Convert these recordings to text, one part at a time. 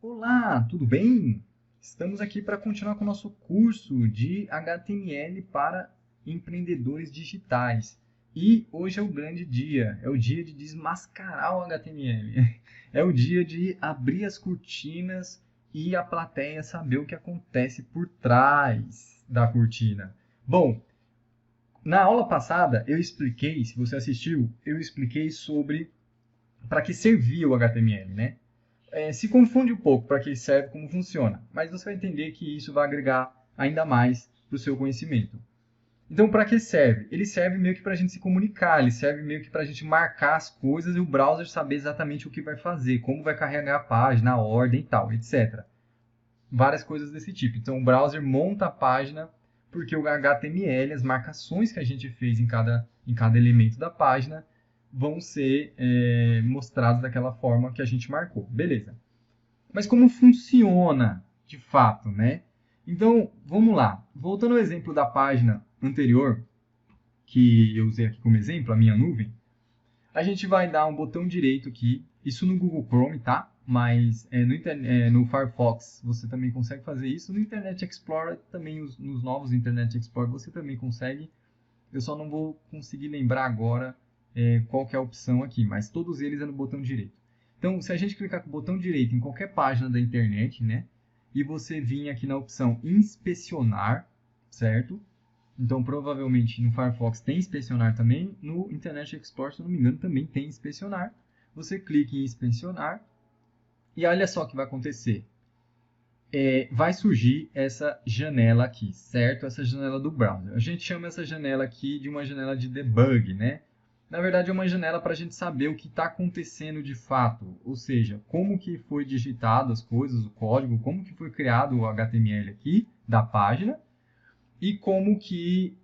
Olá, tudo bem? Estamos aqui para continuar com o nosso curso de HTML para empreendedores digitais. E hoje é o grande dia, é o dia de desmascarar o HTML. É o dia de abrir as cortinas e a plateia saber o que acontece por trás da cortina. Bom, na aula passada eu expliquei, se você assistiu, eu expliquei sobre para que servia o HTML, né? Se confunde um pouco para que serve, como funciona, mas você vai entender que isso vai agregar ainda mais para o seu conhecimento. Então, para que serve? Ele serve meio que para a gente se comunicar, ele serve meio que para a gente marcar as coisas e o browser saber exatamente o que vai fazer, como vai carregar a página, a ordem e tal, etc. Várias coisas desse tipo. Então, o browser monta a página porque o HTML, as marcações que a gente fez em cada elemento da página, vão ser mostrados daquela forma que a gente marcou. Beleza. Mas como funciona de fato, né? Então, vamos lá. Voltando ao exemplo da página anterior, que eu usei aqui como exemplo, a minha nuvem, a gente vai dar um botão direito aqui, isso no Google Chrome, tá? Mas no Firefox você também consegue fazer isso. No Internet Explorer, também nos novos Internet Explorer você também consegue. Eu só não vou conseguir lembrar agora qual que é a opção aqui, mas todos eles é no botão direito. Então, se a gente clicar com o botão direito em qualquer página da internet, né, e você vir aqui na opção inspecionar, certo? Então, provavelmente no Firefox tem inspecionar também, no Internet Explorer, se não me engano, também tem inspecionar. Você clica em inspecionar e olha só o que vai acontecer. Vai surgir essa janela aqui, certo? Essa janela do browser. A gente chama essa janela aqui de uma janela de debug, né? Na verdade, é uma janela para a gente saber o que está acontecendo de fato, ou seja, como que foi digitado as coisas, o código, como que foi criado o HTML aqui da página e como que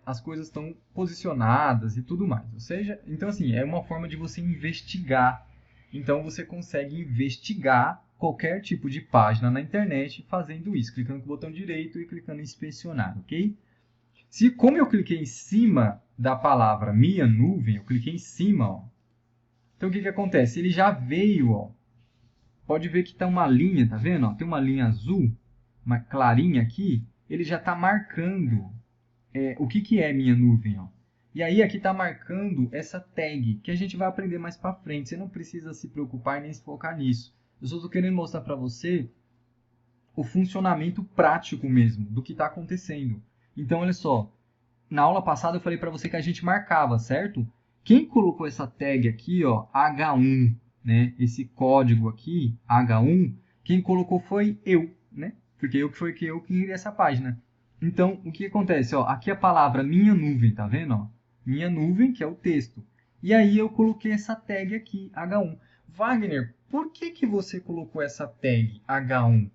as coisas estão posicionadas e tudo mais. Ou seja, então assim, é uma forma de você investigar. Então você consegue investigar qualquer tipo de página na internet fazendo isso, clicando com o botão direito e clicando em inspecionar, ok? Como eu cliquei em cima da palavra minha nuvem, eu cliquei em cima, ó. Então o que acontece? Ele já veio, ó. Pode ver que está uma linha, tá vendo? Ó? Tem uma linha azul, uma clarinha aqui. Ele já está marcando o que é minha nuvem, ó. E aí aqui está marcando essa tag, que a gente vai aprender mais para frente. Você não precisa se preocupar e nem se focar nisso. Eu só estou querendo mostrar para você o funcionamento prático mesmo do que está acontecendo. Então, olha só. Na aula passada eu falei para você que a gente marcava, certo? Quem colocou essa tag aqui, ó, H1, né? Esse código aqui, H1, quem colocou foi eu, né? Porque eu que criei essa página. Então, o que acontece? Ó, aqui a palavra minha nuvem, tá vendo? Ó? Minha nuvem, que é o texto. E aí eu coloquei essa tag aqui, H1. Wagner, por que você colocou essa tag H1?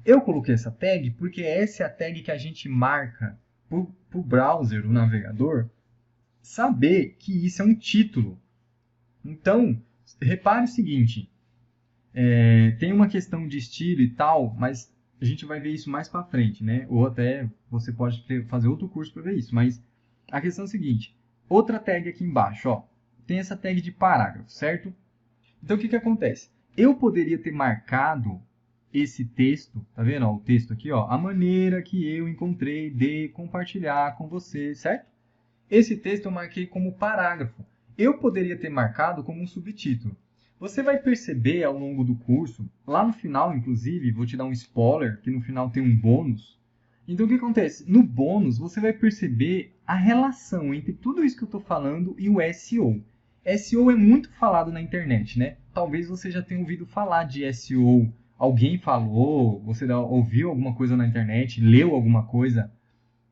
Eu coloquei essa tag porque essa é a tag que a gente marca para o browser, o navegador, saber que isso é um título. Então, repare o seguinte, tem uma questão de estilo e tal, mas a gente vai ver isso mais para frente, né? Ou até você pode fazer outro curso para ver isso, mas a questão é a seguinte, outra tag aqui embaixo, ó, tem essa tag de parágrafo, certo? Então, o que acontece? Eu poderia ter marcado esse texto, tá vendo? Ó, o texto aqui, ó, a maneira que eu encontrei de compartilhar com você, certo? Esse texto eu marquei como parágrafo. Eu poderia ter marcado como um subtítulo. Você vai perceber ao longo do curso, lá no final, inclusive, vou te dar um spoiler, que no final tem um bônus. Então, o que acontece? No bônus, você vai perceber a relação entre tudo isso que eu estou falando e o SEO. SEO é muito falado na internet, né? Talvez você já tenha ouvido falar de SEO. Alguém falou, você ouviu alguma coisa na internet, leu alguma coisa.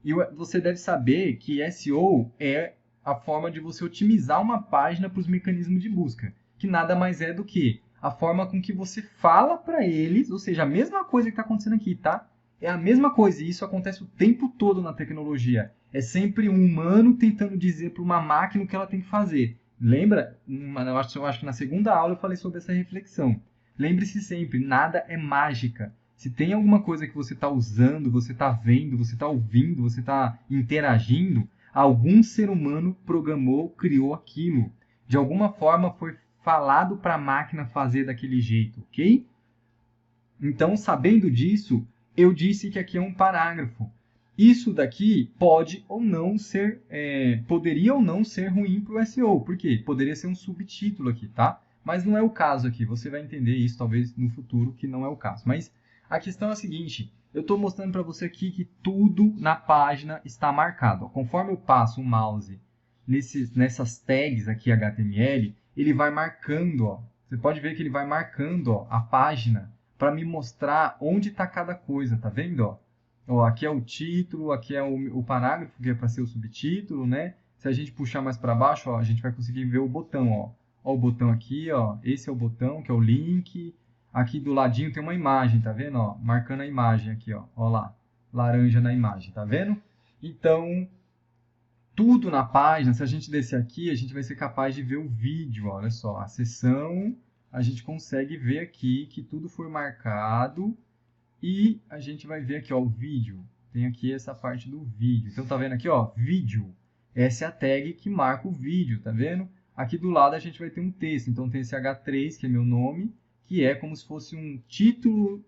E você deve saber que SEO é a forma de você otimizar uma página para os mecanismos de busca, que nada mais é do que a forma com que você fala para eles, ou seja, a mesma coisa que está acontecendo aqui, tá? É a mesma coisa, e isso acontece o tempo todo na tecnologia. É sempre um humano tentando dizer para uma máquina o que ela tem que fazer. Lembra? Eu acho que na segunda aula eu falei sobre essa reflexão. Lembre-se sempre, nada é mágica. Se tem alguma coisa que você está usando, você está vendo, você está ouvindo, você está interagindo, algum ser humano programou, criou aquilo. De alguma forma foi falado para a máquina fazer daquele jeito, ok? Então, sabendo disso, eu disse que aqui é um parágrafo. Isso daqui pode ou não ser, poderia ou não ser ruim para o SEO. Por quê? Poderia ser um subtítulo aqui, tá? Mas não é o caso aqui. Você vai entender isso talvez no futuro, que não é o caso. Mas a questão é a seguinte, eu estou mostrando para você aqui que tudo na página está marcado. Conforme eu passo o mouse nessas tags aqui HTML, ele vai marcando, ó. Você pode ver que ele vai marcando, ó, a página para me mostrar onde está cada coisa, tá vendo? Ó? Ó, aqui é o título, aqui é o parágrafo, que é para ser o subtítulo, né? Se a gente puxar mais para baixo, ó, a gente vai conseguir ver o botão, ó. Ó o botão aqui, ó. Esse é o botão, que é o link. Aqui do ladinho tem uma imagem, tá vendo? Ó, marcando a imagem aqui, ó. Ó lá, laranja na imagem, tá vendo? Então, tudo na página, se a gente descer aqui, a gente vai ser capaz de ver o vídeo, ó, olha só. A seção, a gente consegue ver aqui que tudo foi marcado e a gente vai ver aqui, ó, o vídeo. Tem aqui essa parte do vídeo. Então, tá vendo aqui, ó, vídeo. Essa é a tag que marca o vídeo, tá vendo? Aqui do lado a gente vai ter um texto. Então, tem esse H3, que é meu nome, que é como se fosse um título,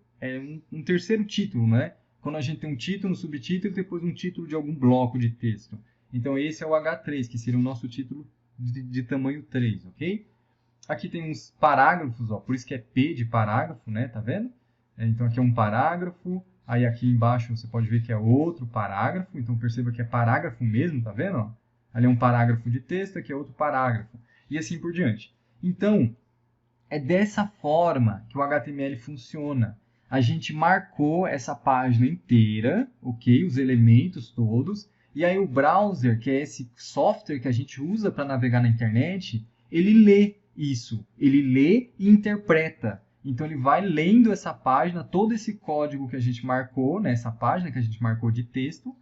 um terceiro título, né? Quando a gente tem um título, um subtítulo e depois um título de algum bloco de texto. Então, esse é o H3, que seria o nosso título de tamanho 3, ok? Aqui tem uns parágrafos, ó, por isso que é P de parágrafo, né? Tá vendo? Então, aqui é um parágrafo. Aí, aqui embaixo, você pode ver que é outro parágrafo. Então, perceba que é parágrafo mesmo, tá vendo? Ó? Ali é um parágrafo de texto, aqui é outro parágrafo. E assim por diante. Então, é dessa forma que o HTML funciona. A gente marcou essa página inteira, ok? Os elementos todos. E aí o browser, que é esse software que a gente usa para navegar na internet, ele lê isso. Ele lê e interpreta. Então ele vai lendo essa página, todo esse código que a gente marcou, nessa página que a gente marcou de texto,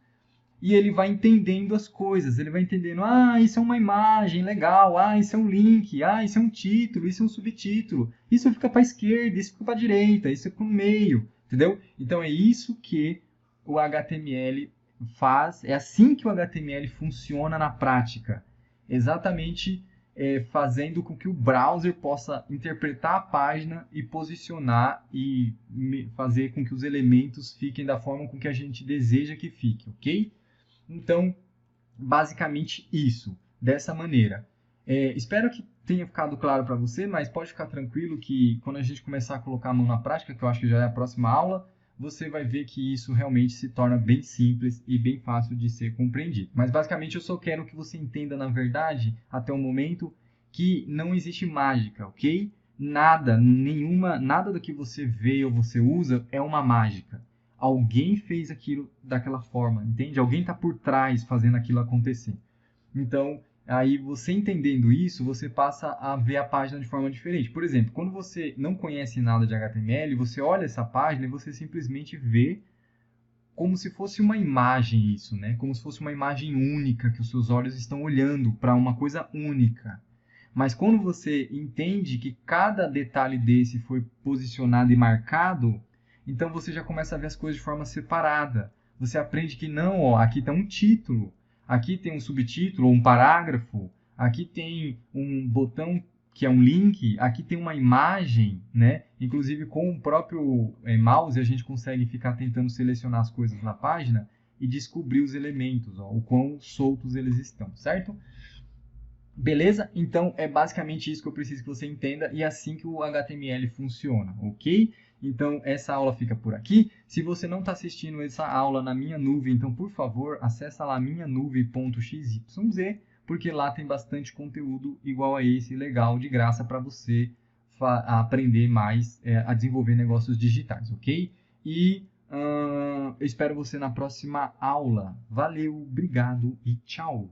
e ele vai entendendo as coisas. Ele vai entendendo, ah, isso é uma imagem legal, ah, isso é um link, ah, isso é um título, isso é um subtítulo, isso fica para a esquerda, isso fica para a direita, isso fica no meio, entendeu? Então é isso que o HTML faz, é assim que o HTML funciona na prática. Exatamente fazendo com que o browser possa interpretar a página e posicionar e fazer com que os elementos fiquem da forma com que a gente deseja que fique, ok? Então, basicamente isso, dessa maneira. Espero que tenha ficado claro para você, mas pode ficar tranquilo que quando a gente começar a colocar a mão na prática, que eu acho que já é a próxima aula, você vai ver que isso realmente se torna bem simples e bem fácil de ser compreendido. Mas basicamente eu só quero que você entenda, na verdade, até o momento, que não existe mágica, ok? Nada do que você vê ou você usa é uma mágica. Alguém fez aquilo daquela forma, entende? Alguém está por trás fazendo aquilo acontecer. Então, aí você entendendo isso, você passa a ver a página de forma diferente. Por exemplo, quando você não conhece nada de HTML, você olha essa página e você simplesmente vê como se fosse uma imagem isso, né? Como se fosse uma imagem única, que os seus olhos estão olhando para uma coisa única. Mas quando você entende que cada detalhe desse foi posicionado e marcado, então você já começa a ver as coisas de forma separada. Você aprende que não, ó, aqui está um título, aqui tem um subtítulo ou um parágrafo, aqui tem um botão que é um link, aqui tem uma imagem, né? Inclusive com o próprio mouse a gente consegue ficar tentando selecionar as coisas na página e descobrir os elementos, ó, o quão soltos eles estão, certo? Beleza? Então é basicamente isso que eu preciso que você entenda e é assim que o HTML funciona, ok? Então essa aula fica por aqui. Se você não está assistindo essa aula na minha nuvem, então por favor acessa lá minhanuvem.xyz, porque lá tem bastante conteúdo igual a esse, legal, de graça para você aprender mais a desenvolver negócios digitais, ok? E eu espero você na próxima aula. Valeu, obrigado e tchau!